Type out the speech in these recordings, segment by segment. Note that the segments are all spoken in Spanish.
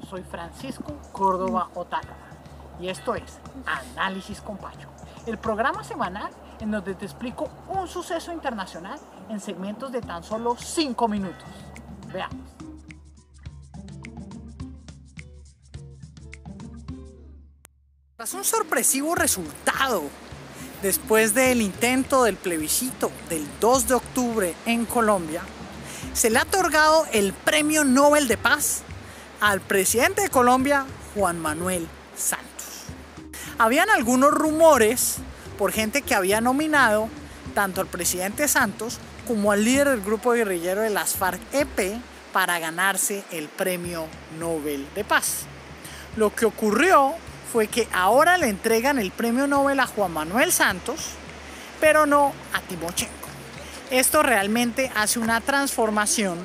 soy Francisco Córdoba Otálora y esto es Análisis con Pacho, el programa semanal en donde te explico un suceso internacional en segmentos de tan solo 5 minutos. Veamos. Tras un sorpresivo resultado, después del intento del plebiscito del 2 de octubre en Colombia, se le ha otorgado el Premio Nobel de Paz al presidente de Colombia, Juan Manuel Santos. Habían algunos rumores por gente que había nominado tanto al presidente Santos como al líder del grupo guerrillero de las FARC-EP para ganarse el Premio Nobel de Paz. Lo que ocurrió fue que ahora le entregan el Premio Nobel a Juan Manuel Santos, pero no a Timochenko. Esto realmente hace una transformación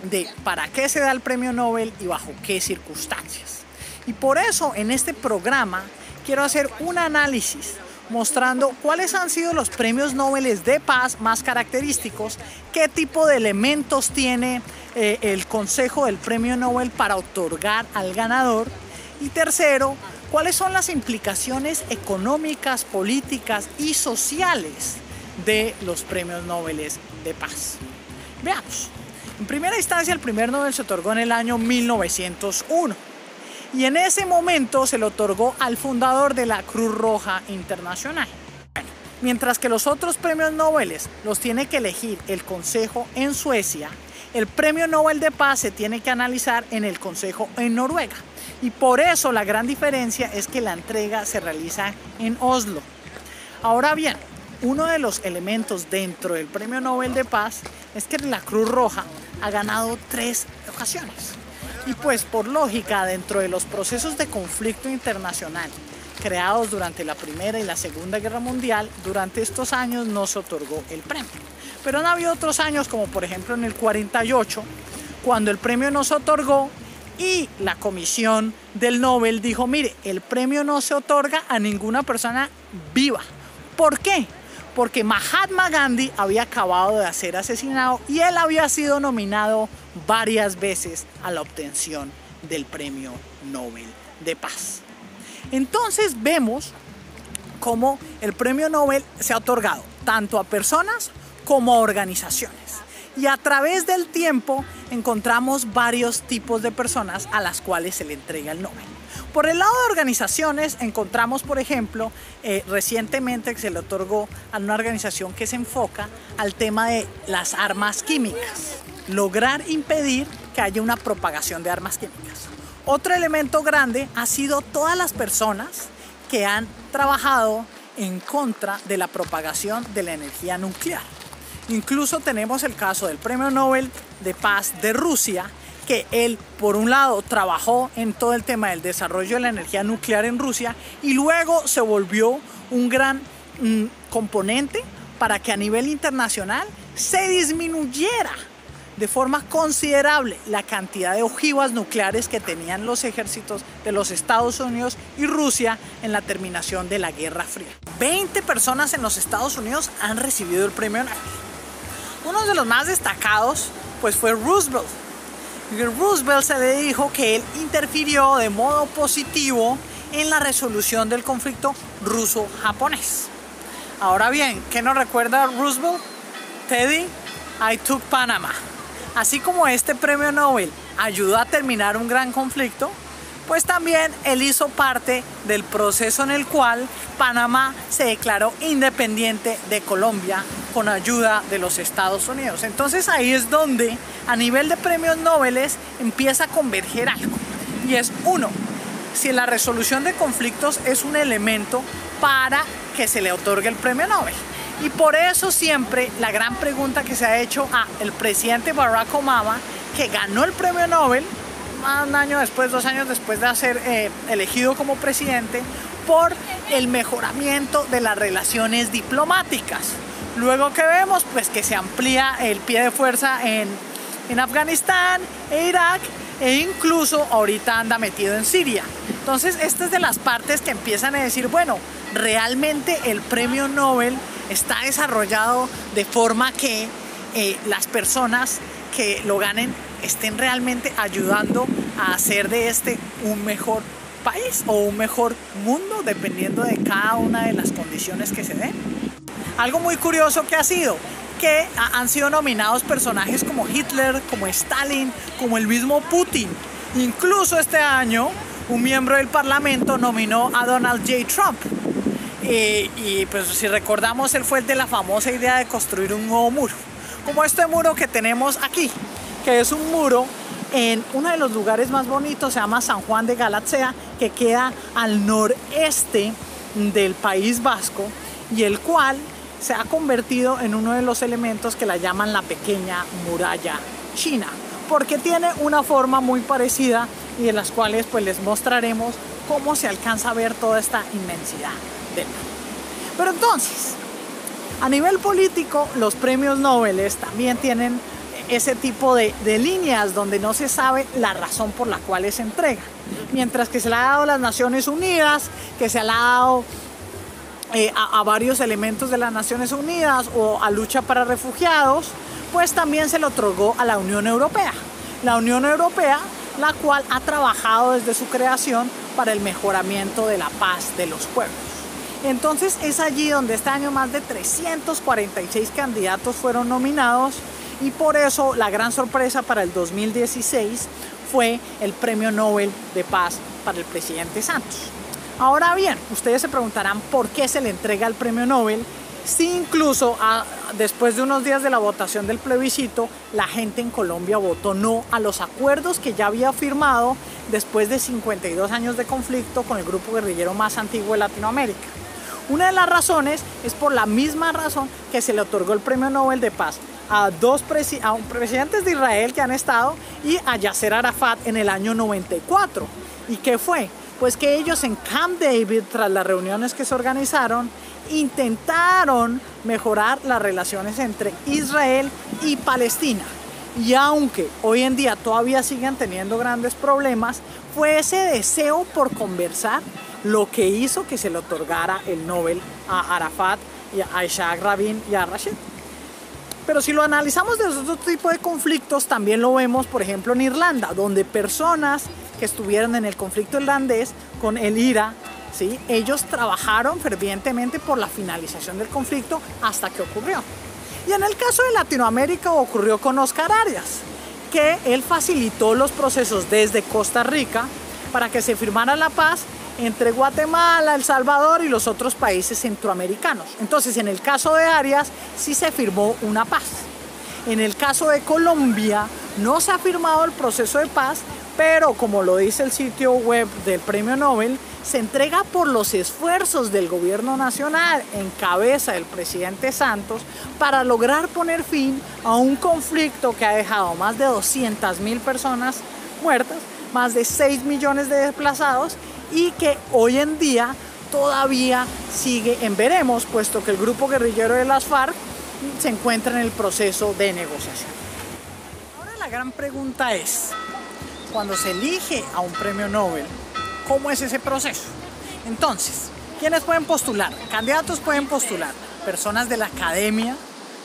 de para qué se da el Premio Nobel y bajo qué circunstancias. Y por eso en este programa quiero hacer un análisis mostrando cuáles han sido los premios Nobel de Paz más característicos, qué tipo de elementos tiene el Consejo del Premio Nobel para otorgar al ganador, y tercero, cuáles son las implicaciones económicas, políticas y sociales de los premios Nobel de Paz. Veamos. En primera instancia, el primer Nobel se otorgó en el año 1901 y en ese momento se le otorgó al fundador de la Cruz Roja Internacional. Mientras que los otros premios Nobel los tiene que elegir el Consejo en Suecia, el Premio Nobel de Paz se tiene que analizar en el Consejo en Noruega. Y por eso la gran diferencia es que la entrega se realiza en Oslo. Ahora bien, uno de los elementos dentro del Premio Nobel de Paz es que la Cruz Roja ha ganado 3 ocasiones. Y pues por lógica, dentro de los procesos de conflicto internacional creados durante la Primera y la Segunda Guerra Mundial, durante estos años no se otorgó el premio. Pero han habido otros años, como por ejemplo en el 48, cuando el premio no se otorgó y la comisión del Nobel dijo, mire, el premio no se otorga a ninguna persona viva. ¿Por qué? Porque Mahatma Gandhi había acabado de ser asesinado y él había sido nominado varias veces a la obtención del Premio Nobel de Paz. Entonces vemos cómo el Premio Nobel se ha otorgado tanto a personas como a organizaciones. Y a través del tiempo encontramos varios tipos de personas a las cuales se le entrega el Nobel. Por el lado de organizaciones encontramos, por ejemplo, recientemente que se le otorgó a una organización que se enfoca al tema de las armas químicas, lograr impedir que haya una propagación de armas químicas. Otro elemento grande ha sido todas las personas que han trabajado en contra de la propagación de la energía nuclear. Incluso tenemos el caso del Premio Nobel de Paz de Rusia, que él por un lado trabajó en todo el tema del desarrollo de la energía nuclear en Rusia y luego se volvió un gran componente para que a nivel internacional se disminuyera de forma considerable la cantidad de ojivas nucleares que tenían los ejércitos de los Estados Unidos y Rusia en la terminación de la Guerra Fría. 20 personas en los Estados Unidos han recibido el premio Nobel. Uno de los más destacados pues fue Roosevelt. Roosevelt se le dijo que él interfirió de modo positivo en la resolución del conflicto ruso-japonés. Ahora bien, ¿qué nos recuerda Roosevelt? Teddy, I took Panama. Así como este premio Nobel ayudó a terminar un gran conflicto, pues también él hizo parte del proceso en el cual Panamá se declaró independiente de Colombia con ayuda de los Estados Unidos. Entonces ahí es donde a nivel de premios Nobel empieza a converger algo. Y es uno, si la resolución de conflictos es un elemento para que se le otorgue el premio Nobel. Y por eso siempre la gran pregunta que se ha hecho al presidente Barack Obama, que ganó el premio Nobel un año después, 2 años después de ser elegido como presidente, por el mejoramiento de las relaciones diplomáticas. Luego que vemos pues que se amplía el pie de fuerza en Afganistán e Irak e incluso ahorita anda metido en Siria. Entonces esta es de las partes que empiezan a decir, bueno, realmente el premio Nobel está desarrollado de forma que las personas que lo ganen estén realmente ayudando a hacer de este un mejor país o un mejor mundo, dependiendo de cada una de las condiciones que se den. Algo muy curioso que ha sido que han sido nominados personajes como Hitler, como Stalin, como el mismo Putin. Incluso este año un miembro del Parlamento nominó a Donald J. Trump. Y pues si recordamos, él fue el de la famosa idea de construir un nuevo muro, como este muro que tenemos aquí, que es un muro en uno de los lugares más bonitos, se llama San Juan de Galatzea, que queda al noreste del País Vasco, y el cual se ha convertido en uno de los elementos que la llaman la pequeña muralla china, porque tiene una forma muy parecida, y de las cuales pues les mostraremos cómo se alcanza a ver toda esta inmensidad del mar. Pero entonces, a nivel político, los premios Nobel también tienen ese tipo de líneas donde no se sabe la razón por la cual se entrega. Mientras que se le ha dado a las Naciones Unidas, que se le ha dado a varios elementos de las Naciones Unidas o a lucha para refugiados, pues también se le otorgó a la Unión Europea. La Unión Europea, la cual ha trabajado desde su creación para el mejoramiento de la paz de los pueblos. Entonces es allí donde este año más de 346 candidatos fueron nominados, y por eso la gran sorpresa para el 2016 fue el Premio Nobel de Paz para el presidente Santos. Ahora bien, ustedes se preguntarán por qué se le entrega el Premio Nobel, si incluso después de unos días de la votación del plebiscito, la gente en Colombia votó no a los acuerdos que ya había firmado después de 52 años de conflicto con el grupo guerrillero más antiguo de Latinoamérica. Una de las razones es por la misma razón que se le otorgó el Premio Nobel de Paz a un presidentes de Israel que han estado, y a Yasser Arafat en el año 94. ¿Y qué fue? Pues que ellos en Camp David, tras las reuniones que se organizaron, intentaron mejorar las relaciones entre Israel y Palestina. Y aunque hoy en día todavía siguen teniendo grandes problemas, fue ese deseo por conversar lo que hizo que se le otorgara el Nobel a Arafat, y a Isaac Rabin y a Rashid. Pero si lo analizamos desde otro tipo de conflictos, también lo vemos, por ejemplo, en Irlanda, donde personas que estuvieron en el conflicto irlandés con el IRA, ¿sí?, ellos trabajaron fervientemente por la finalización del conflicto hasta que ocurrió. Y en el caso de Latinoamérica ocurrió con Oscar Arias, que él facilitó los procesos desde Costa Rica para que se firmara la paz entre Guatemala, El Salvador y los otros países centroamericanos. Entonces, en el caso de Arias sí se firmó una paz. En el caso de Colombia no se ha firmado el proceso de paz, pero como lo dice el sitio web del Premio Nobel, se entrega por los esfuerzos del gobierno nacional en cabeza del presidente Santos para lograr poner fin a un conflicto que ha dejado más de 200.000 personas muertas, más de 6 millones de desplazados, y que hoy en día todavía sigue en veremos, puesto que el grupo guerrillero de las FARC se encuentra en el proceso de negociación. Ahora la gran pregunta es, cuando se elige a un premio Nobel, ¿cómo es ese proceso? Entonces, ¿quiénes pueden postular? Candidatos pueden postular personas de la academia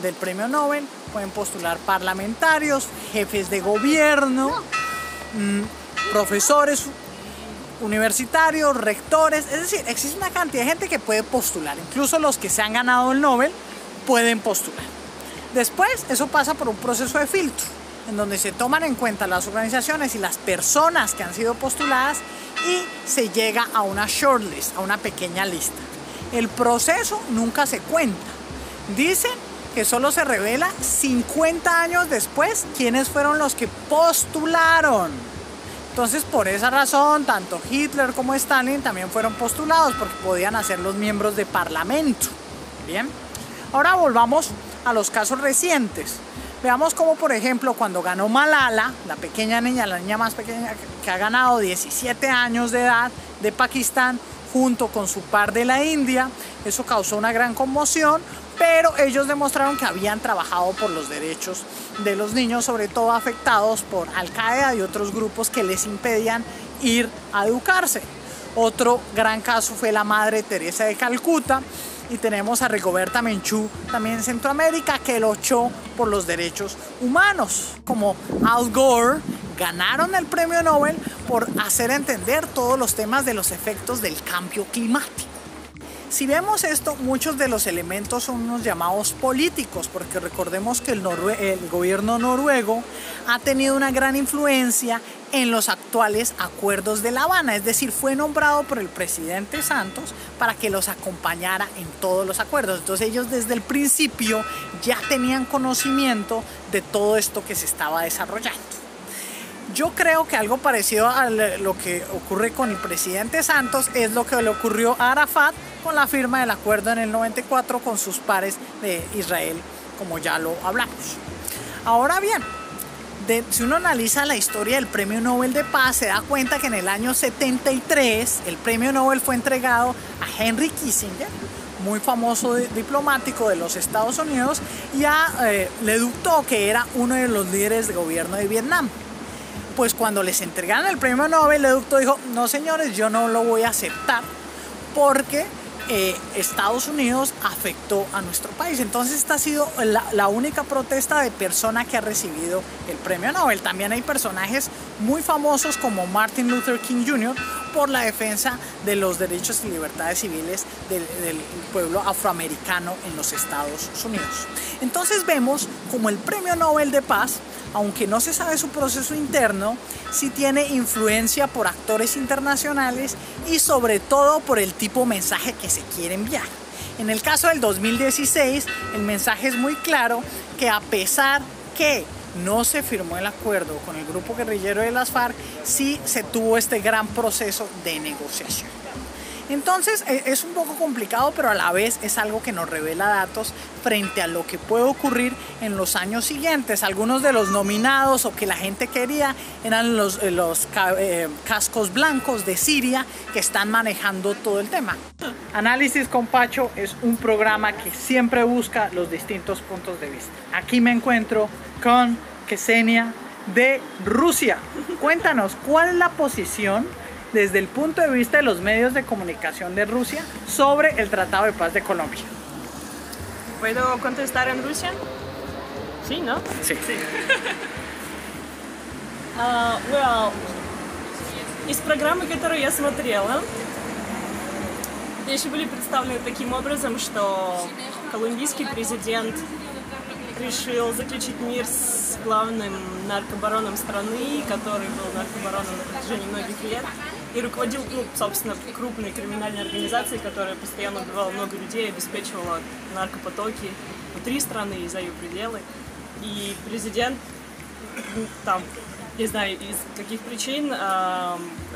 del premio Nobel, pueden postular parlamentarios, jefes de gobierno, profesores universitarios, rectores, es decir, existe una cantidad de gente que puede postular, incluso los que se han ganado el Nobel pueden postular. Después, eso pasa por un proceso de filtro, en donde se toman en cuenta las organizaciones y las personas que han sido postuladas, y se llega a una shortlist, a una pequeña lista. El proceso nunca se cuenta. Dicen que solo se revela 50 años después quiénes fueron los que postularon. Entonces, por esa razón, tanto Hitler como Stalin también fueron postulados, porque podían ser los miembros de parlamento. Bien, ahora volvamos a los casos recientes. Veamos cómo, por ejemplo, cuando ganó Malala, la pequeña niña, la niña más pequeña que ha ganado 17 años de edad, de Pakistán, junto con su par de la India, eso causó una gran conmoción, pero ellos demostraron que habían trabajado por los derechos de los niños, sobre todo afectados por Al-Qaeda y otros grupos que les impedían ir a educarse. Otro gran caso fue la Madre Teresa de Calcuta, y tenemos a Rigoberta Menchú, también en Centroamérica, que luchó por los derechos humanos, como Al Gore. Ganaron el premio Nobel por hacer entender todos los temas de los efectos del cambio climático. Si vemos esto, muchos de los elementos son unos llamados políticos, porque recordemos que el gobierno noruego ha tenido una gran influencia en los actuales acuerdos de La Habana, es decir, fue nombrado por el presidente Santos para que los acompañara en todos los acuerdos. Entonces ellos desde el principio ya tenían conocimiento de todo esto que se estaba desarrollando. Yo creo que algo parecido a lo que ocurre con el presidente Santos es lo que le ocurrió a Arafat con la firma del acuerdo en el 94 con sus pares de Israel, como ya lo hablamos. Ahora bien, si uno analiza la historia del Premio Nobel de Paz, se da cuenta que en el año 73 el Premio Nobel fue entregado a Henry Kissinger, muy famoso diplomático de los Estados Unidos, y a Leduc Tho, que era uno de los líderes de gobierno de Vietnam. Pues cuando les entregaron el premio Nobel, Leduc Tho dijo: no señores, yo no lo voy a aceptar porque Estados Unidos afectó a nuestro país. Entonces esta ha sido la única protesta de persona que ha recibido el premio Nobel. También hay personajes muy famosos como Martin Luther King Jr. por la defensa de los derechos y libertades civiles del pueblo afroamericano en los Estados Unidos. Entonces vemos como el premio Nobel de Paz, aunque no se sabe su proceso interno, sí tiene influencia por actores internacionales y sobre todo por el tipo de mensaje que se quiere enviar. En el caso del 2016, el mensaje es muy claro, que a pesar que no se firmó el acuerdo con el grupo guerrillero de las FARC, sí se tuvo este gran proceso de negociación. Entonces es un poco complicado, pero a la vez es algo que nos revela datos frente a lo que puede ocurrir en los años siguientes. Algunos de los nominados o que la gente quería eran los cascos blancos de Siria, que están manejando todo el tema. Análisis con Pacho es un programa que siempre busca los distintos puntos de vista. Aquí me encuentro con Ksenia de Rusia. Cuéntanos, ¿cuál es la posición desde el punto de vista de los medios de comunicación de Rusia sobre el Tratado de Paz de Colombia? ¿Puedo contestar en Rusia? Sí, ¿no? Sí. Well, из программы, которую я смотрела, вещи были представлены таким образом, что колумбийский президент решил заключить мир с главным наркобароном страны, который был наркобароном на протяжении многих лет, и руководил, собственно, крупной криминальной организацией, которая постоянно убивала много людей, обеспечивала наркопотоки внутри страны и за ее пределы. И президент, там, не знаю, из каких причин,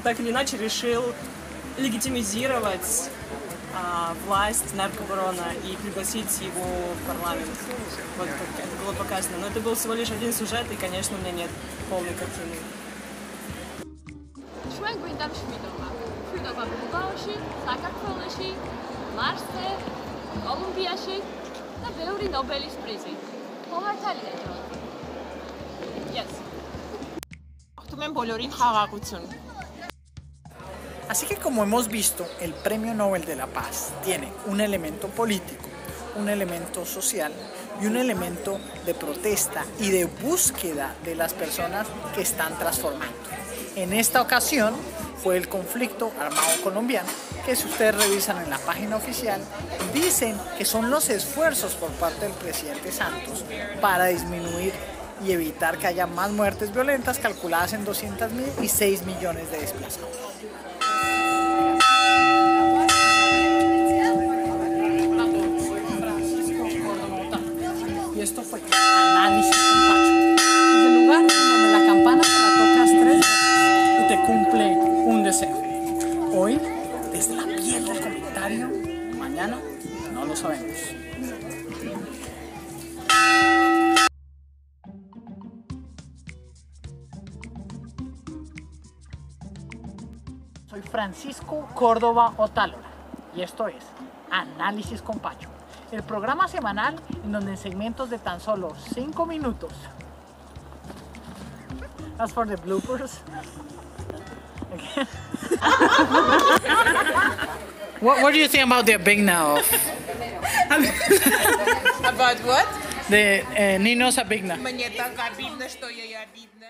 так или иначе решил легитимизировать власть наркобарона и пригласить его в парламент. Вот как это было показано. Но это был всего лишь один сюжет, и, конечно, у меня нет полной картины. ჩვენ გვინდა მშვიდობა. მშვიდობა ბულგარიაში, საქართველოში, მარსზე, კოლუმბიაში და ბევრი ნობელის პრიზი. მომართალია ჯო. Yes. ხთუმენ բոլորին խաղաղություն. Así que, como hemos visto, el Premio Nobel de la Paz tiene un elemento político, un elemento social y un elemento de protesta y de búsqueda de las personas que están transformando. En esta ocasión fue el conflicto armado colombiano, que si ustedes revisan en la página oficial, dicen que son los esfuerzos por parte del presidente Santos para disminuir y evitar que haya más muertes violentas, calculadas en 200.000 y 6 millones de desplazados. Y esto fue Análisis con Pacho. Es el lugar donde la campana te la tocas 3 veces y te cumple un deseo. Hoy, desde la piel del comentario, mañana no lo sabemos. Soy Francisco Córdoba Otálora y esto es Análisis con Pacho, el programa semanal en donde en segmentos de tan solo 5 minutos. As for the bloopers. What do you think about the big now? About what? De Nino Sabigna. Мне так обидно, что я обидна.